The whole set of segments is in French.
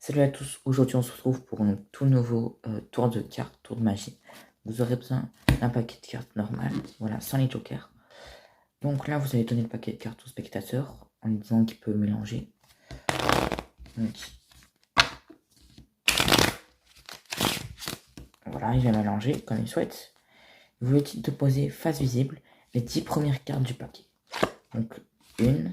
Salut à tous, aujourd'hui on se retrouve pour un tout nouveau tour de cartes, tour de magie. Vous aurez besoin d'un paquet de cartes normal, voilà, sans les jokers. Donc là vous allez donner le paquet de cartes au spectateur en lui disant qu'il peut mélanger. Donc voilà, il va mélanger comme il souhaite. Vous lui dites de poser face visible les 10 premières cartes du paquet. Donc 1,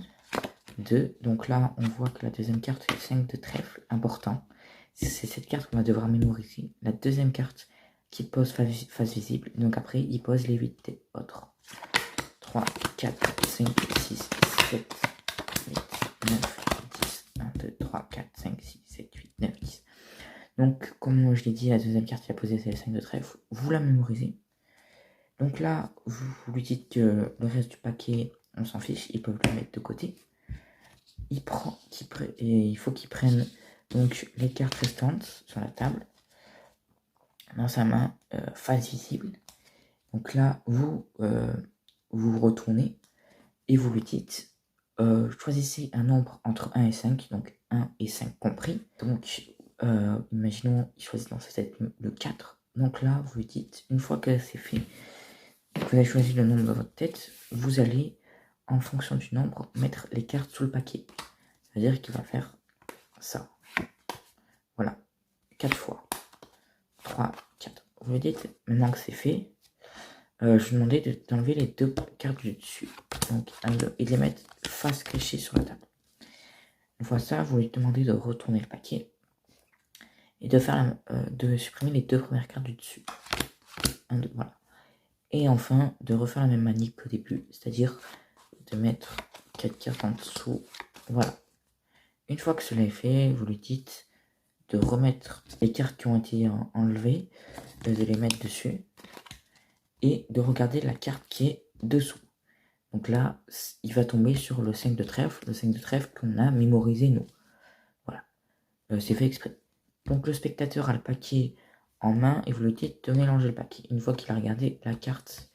2, donc là on voit que la deuxième carte est 5 de trèfle, important. C'est cette carte qu'on va devoir mémoriser. La deuxième carte qui pose face visible, donc après il pose les 8 des autres. 3, 4, 5, 6, 7, 8, 9, 10, 1, 2, 3, 4, 5, 6, 7, 8, 9, 10. Donc comme je l'ai dit, la deuxième carte qui a posé c'est les 5 de trèfle, vous la mémorisez. Donc là, vous lui dites que le reste du paquet, on s'en fiche, ils peuvent le mettre de côté. Il faut qu'il prenne donc les cartes restantes sur la table dans sa main face visible. Donc là, vous vous retournez et vous lui dites choisissez un nombre entre 1 et 5, donc 1 et 5 compris. Donc imaginons il choisit dans sa tête le 4. Donc là, vous lui dites, une fois que c'est fait, vous avez choisi le nombre dans votre tête, vous allez, en fonction du nombre, mettre les cartes sous le paquet. C'est-à-dire qu'il va faire ça. Voilà. 4 fois. 3, 4. Vous lui dites, maintenant que c'est fait, je vous demandais d'enlever les deux cartes du dessus. Donc, et de les mettre face cachée sur la table. Une fois ça, vous lui demandez de retourner le paquet et de supprimer les deux premières cartes du dessus. 1, 2, voilà. Et enfin, de refaire la même manip qu'au début, c'est-à-dire de mettre 4 cartes en dessous. Voilà. Une fois que cela est fait, vous lui dites de remettre les cartes qui ont été enlevées, de les mettre dessus et de regarder la carte qui est dessous. Donc là, il va tomber sur le 5 de trèfle, le 5 de trèfle qu'on a mémorisé nous. Voilà, c'est fait exprès. Donc le spectateur a le paquet en main et vous lui dites de mélanger le paquet une fois qu'il a regardé la carte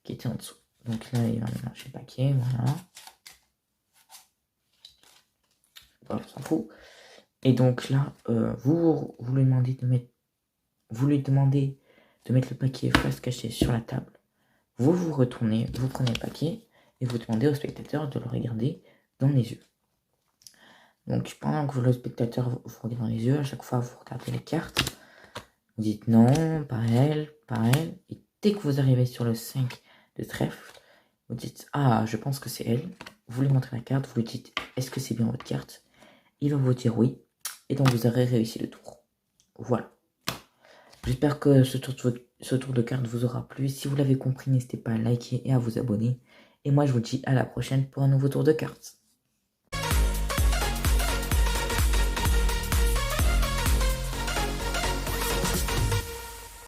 qui était en dessous. Donc là, il va mélanger le paquet, voilà. Voilà, on s'en fout. Et donc là, vous lui demandez de mettre le paquet face cachée sur la table. Vous vous retournez, vous prenez le paquet et vous demandez au spectateur de le regarder dans les yeux. Donc pendant que le spectateur vous regarde dans les yeux, à chaque fois vous regardez les cartes, vous dites non, pas elle, et dès que vous arrivez sur le 5 de trèfle, vous dites ah je pense que c'est elle, vous lui montrez la carte, vous lui dites est-ce que c'est bien votre carte, il va vous dire oui, et donc vous aurez réussi le tour. Voilà. J'espère que ce tour de carte vous aura plu. Si vous l'avez compris, n'hésitez pas à liker et à vous abonner. Et moi, je vous dis à la prochaine pour un nouveau tour de cartes.